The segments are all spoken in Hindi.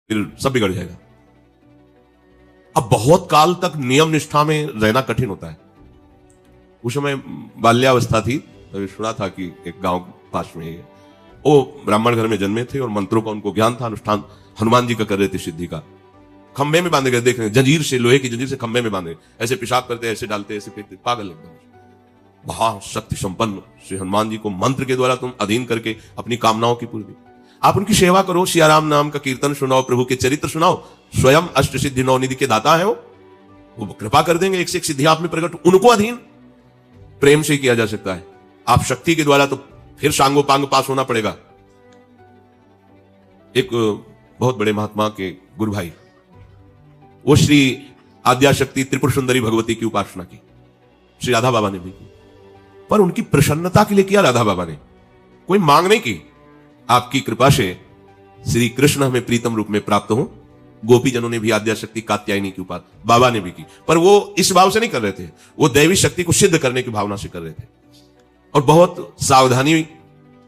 फिर सब बिगड़ जाएगा। अब बहुत काल तक नियम निष्ठा में रहना कठिन होता है। उस समय बाल्यावस्था थी, तो सुना था कि एक गांव पास में है, वो ब्राह्मण घर में जन्मे थे और मंत्रों का उनको ज्ञान था, अनुष्ठान हनुमान जी का कर रहे थे सिद्धि का। खंबे में बांधे गए, देख रहे जंजीर से, लोहे की जंजीर से खंबे में बांधे, ऐसे पेशाब करते, ऐसे डालते, ऐसे फेंकते, पागल एकदम। महाशक्ति संपन्न श्री हनुमान जी को मंत्र के द्वारा तुम अधीन करके अपनी कामनाओं की पूर्ति। आप उनकी सेवा करो, सियाराम नाम का कीर्तन सुनाओ, प्रभु के चरित्र सुनाओ, स्वयं अष्ट सिद्धि नौ निधि के दाता है वो कृपा कर देंगे, एक से एक सिद्धि आप में प्रकट। उनको अधीन प्रेम से किया जा सकता है। आप शक्ति के द्वारा तो फिर सांगोपांग पास होना पड़ेगा। एक बहुत बड़े महात्मा के गुरु भाई, वो श्री आद्याशक्ति त्रिपुर सुंदरी भगवती की उपासना की, श्री राधा बाबा ने भी की, पर उनकी प्रसन्नता के लिए किया राधा बाबा ने, कोई मांग नहीं की। आपकी कृपा से श्री कृष्ण हमें प्रीतम रूप में प्राप्त हो। गोपी जनों ने भी आद्याशक्ति कात्यायनी की उपासना बाबा ने भी की, पर वो इस भाव से नहीं कर रहे थे, वो दैवी शक्ति को सिद्ध करने की भावना से कर रहे थे। और बहुत सावधानी,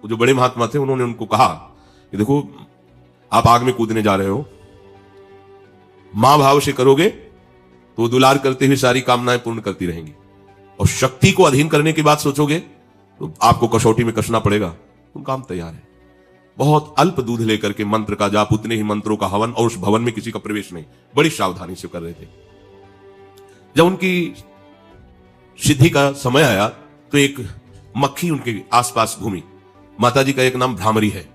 जो बड़े महात्मा थे उन्होंने उनको कहा कि देखो आप आग में कूदने जा रहे हो, मां भाव से करोगे तो दुलार करते हुए सारी कामनाएं पूर्ण करती रहेंगी, और शक्ति को अधीन करने की बात सोचोगे तो आपको कसौटी में कसना पड़ेगा। तुम काम तैयार है। बहुत अल्प दूध लेकर के मंत्र का जाप, उतने ही मंत्रों का हवन, और उस भवन में किसी का प्रवेश नहीं, बड़ी सावधानी से कर रहे थे। जब उनकी सिद्धि का समय आया तो एक मक्खी उनके आसपास घूमी। माताजी का एक नाम भ्रामरी है।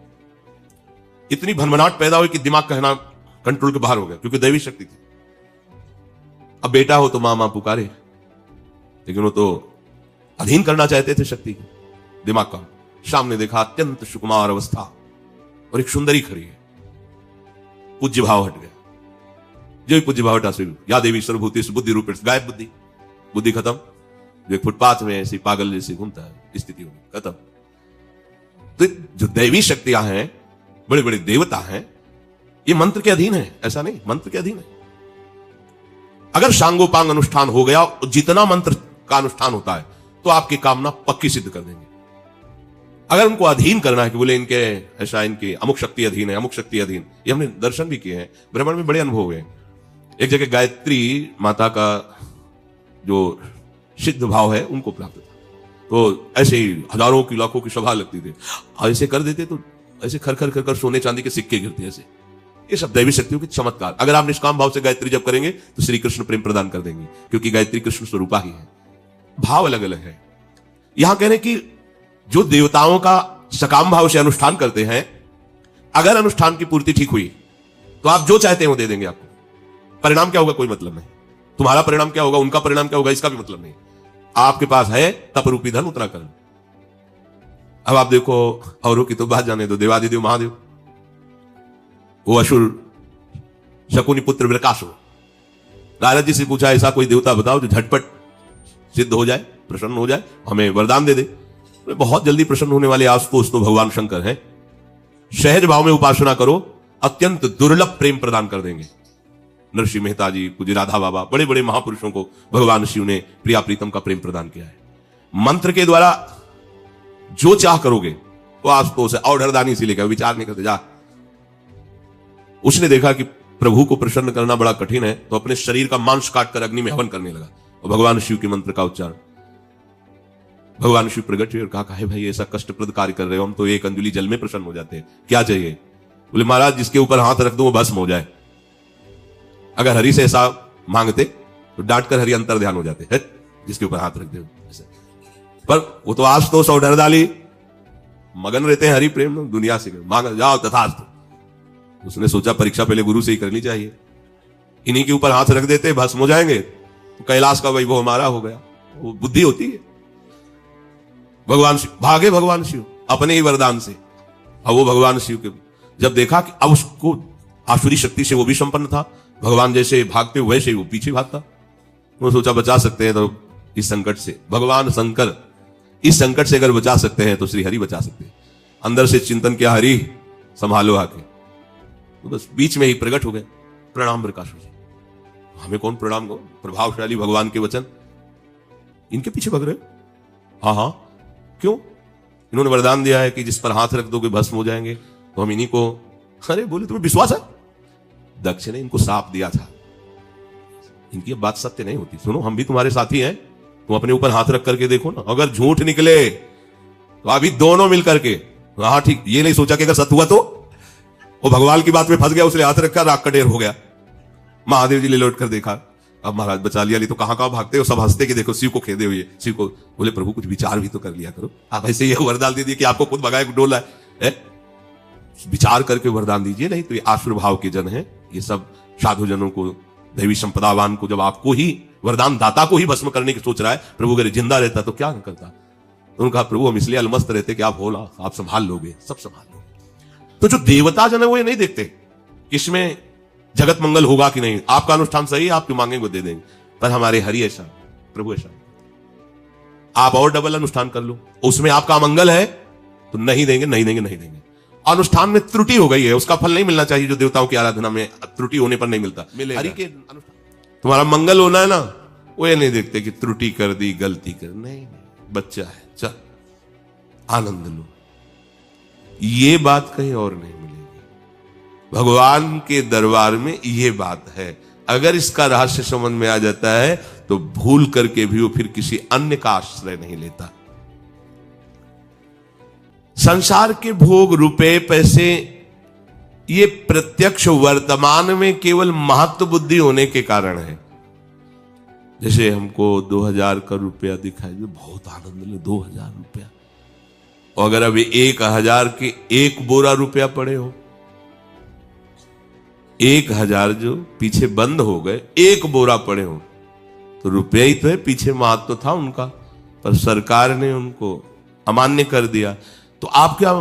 इतनी भनभनाट पैदा हुई कि दिमाग कहना कंट्रोल के बाहर हो गया, क्योंकि दैवी शक्ति थी। अब बेटा हो तो मां मां पुकारे, लेकिन वो तो अधीन करना चाहते थे शक्ति को, दिमाग का। सामने देखा अत्यंत सुकुमार अवस्था और एक सुंदरी खड़ी है। पूज्य भाव हट गया। जो भी पूज्य भाव हटा से या देवी सर्वभूति बुद्धि रूप गायब, बुद्धि खत्म। जो एक फुटपाथ में ऐसी पागल जैसे घूमता है, स्थिति होगी खत्म। तो जो दैवी शक्तियां हैं, बड़े बड़े देवता हैं, ये मंत्र के अधीन है, ऐसा नहीं, मंत्र के अधीन है। अगर सांगोपांग अनुष्ठान हो गया, जितना मंत्र का अनुष्ठान होता है, तो आपकी कामना पक्की सिद्ध कर देंगे। अगर उनको अधीन करना है कि बोले इनके ऐसा, इनकी अमुक शक्ति अधीन है, अमुक शक्ति अधीन, ये हमने दर्शन भी किए हैं, ब्रह्मांड में बड़े अनुभव हुए। एक जगह गायत्री माता का जो सिद्ध भाव है उनको प्राप्त था, तो ऐसे ही हजारों की लाखों की सभा लगती थी, ऐसे कर देते तो ऐसे खर खर खर खर सोने चांदी के सिक्के गिरते ऐसे। ये सब दैवी शक्तियों के चमत्कार। अगर आप निष्काम भाव से गायत्री जप करेंगे तो श्री कृष्ण प्रेम प्रदान कर देंगे, क्योंकि गायत्री कृष्ण स्वरूपा ही है। भाव अलग अलग है। यहां कह रहे कि जो देवताओं का सकाम भाव से अनुष्ठान करते हैं, अगर अनुष्ठान की पूर्ति ठीक हुई तो आप जो चाहते हैं वो दे देंगे आपको। परिणाम क्या होगा कोई मतलब नहीं, तुम्हारा परिणाम क्या होगा, उनका परिणाम क्या होगा, इसका भी मतलब नहीं। आपके पास है तप रूपी धन, उतना कर। अब आप देखो, औरों की तो बात जाने दो, देवादिदेव महादेव, वो असुर शकुनी पुत्र विकास हो, नारद जी से पूछा ऐसा कोई देवता बताओ जो झटपट सिद्ध हो जाए, प्रसन्न हो जाए, हमें वरदान दे दे। बहुत जल्दी प्रसन्न होने वाले आशुतोष तो भगवान शंकर हैं। सहज भाव में उपासना करो, अत्यंत दुर्लभ प्रेम प्रदान कर देंगे। नरसिंह मेहता जी, पूज्य राधा बाबा, बड़े बड़े महापुरुषों को भगवान शिव ने प्रिया प्रीतम का प्रेम प्रदान किया है। मंत्र के द्वारा जो चाह करोगे वो आशुतोष है, और डरदानी से लेकर विचार नहीं करते जा। उसने देखा कि प्रभु को प्रसन्न करना बड़ा कठिन है, तो अपने शरीर का मांस काटकर अग्नि में हवन करने लगा, और भगवान शिव के मंत्र का उच्चारण। भगवान शिव प्रकट हुए और कहा, है भाई ऐसा कष्टप्रद कार्य कर रहे हो, हम तो एक अंजलि जल में प्रसन्न हो जाते हैं, क्या चाहिए? बोले महाराज जिसके ऊपर हाथ रख दो वो भस्म हो जाए। अगर हरि से ऐसा मांगते तो डांट कर हरि अंतर ध्यान हो जाते हैं, जिसके ऊपर हाथ रख दे ऐसे। पर वो तो आज तो सौ डरदाली मगन रहते हैं हरि प्रेम, दुनिया से मांग जाओ तथास्तु। उसने सोचा परीक्षा पहले गुरु से ही करनी चाहिए, इन्हीं के ऊपर हाथ रख देते भस्म हो जाएंगे, तो कैलाश का वैभव हमारा हो गया। वो बुद्धि होती है। भगवान शिव भागे, भगवान शिव अपने ही वरदान से। अब वो भगवान शिव के जब देखा कि अब उसको आसुरी शक्ति से वो भी संपन्न था, भगवान जैसे भागते वैसे ही वो पीछे भागता, वो सोचा बचा सकते हैं तो इस संकट से, भगवान शंकर इस संकट से अगर बचा सकते हैं तो श्री हरि बचा सकते हैं। अंदर से चिंतन किया, हरि संभालो आके, तो बस बीच में ही प्रकट हो गए। प्रणाम प्रकाश जी, हमें कौन प्रणाम करो, प्रभावशाली भगवान के वचन, इनके पीछे भग रहे? हाँ हाँ, क्यों? इन्होंने वरदान दिया है कि जिस पर हाथ रख दोगे भस्म हो जाएंगे, तो हम इन्हीं को। अरे बोले तुम्हें विश्वास है? दक्ष ने इनको साप दिया था। इनकी अब बात सत्य नहीं होती। सुनो, हम भी तुम्हारे साथी हैं, तुम अपने ऊपर हाथ रख करके देखो ना, अगर झूठ निकले तो अभी दोनों मिल करके, हाँ ठीक, ये नहीं सोचा कि अगर सत्य हुआ तो वो भगवान की बात में फंस गया, उसने हाथ रखा, राग का ढेर हो गया। महादेव जी ने लौट कर देखा, अब महाराज बचा लिया, नहीं तो कहां भागते हो, सब हंसते कि देखो शिव को खेदे हुए। शिव को बोले प्रभु कुछ विचार भी तो कर लिया करो, आप ऐसे ये वरदान दे दिए कि आपको खुद भगाए डोला है? विचार करके वरदान दीजिए, नहीं तो ये आशुर्भाव के जन है, ये सब साधु जनों को, दैवी संपदावान को, जब आपको ही वरदान दाता को ही भस्म करने की सोच रहा है, प्रभु अगर जिंदा रहता तो क्या न करता। तो उन्होंने कहा प्रभु हम इसलिए अलमस्त रहते कि आप हो ना, आप संभाल लोगे, सब संभाल लोगे। तो जो देवता जन है वो ये नहीं देखते कि इसमें जगत मंगल होगा कि नहीं, आपका अनुष्ठान सही है, आप जो मांगेंगे वो दे देंगे। पर हमारे हरि ऐसा, प्रभु ऐसा, आप और डबल अनुष्ठान कर लो, उसमें आपका मंगल है तो नहीं देंगे, नहीं देंगे, नहीं देंगे। अनुष्ठान में त्रुटि हो गई है, उसका फल नहीं मिलना चाहिए जो देवताओं की आराधना में त्रुटि होने पर नहीं मिलता। हरि के अनुष्ठान तुम्हारा मंगल होना है ना, वो ये नहीं देखते कि त्रुटि कर दी, गलती कर, नहीं, बच्चा है, चल आनंद लो। ये बात कहीं और नहीं मिलेगी, भगवान के दरबार में ये बात है। अगर इसका रहस्य समझ में आ जाता है तो भूल करके भी वो फिर किसी अन्य का आश्रय नहीं लेता। संसार के भोग, रुपए, पैसे, ये प्रत्यक्ष वर्तमान में केवल महत्व बुद्धि होने के कारण है। जैसे हमको 2000 का रुपया दिखाई दे, बहुत आनंद ले, 2000 रुपया, और अगर अभी 1000 के एक बोरा रुपया पड़े हो, 1000 जो पीछे बंद हो गए, एक बोरा पड़े हो, तो रुपया ही तो है, पीछे महत्व था उनका, पर सरकार ने उनको अमान्य कर दिया। तो आप क्या,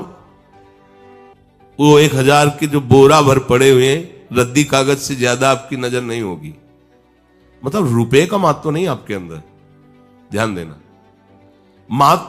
वो 1000 के जो बोरा भर पड़े हुए रद्दी कागज से ज्यादा आपकी नजर नहीं होगी। मतलब रुपए का महत्व नहीं आपके अंदर, ध्यान देना, महत्व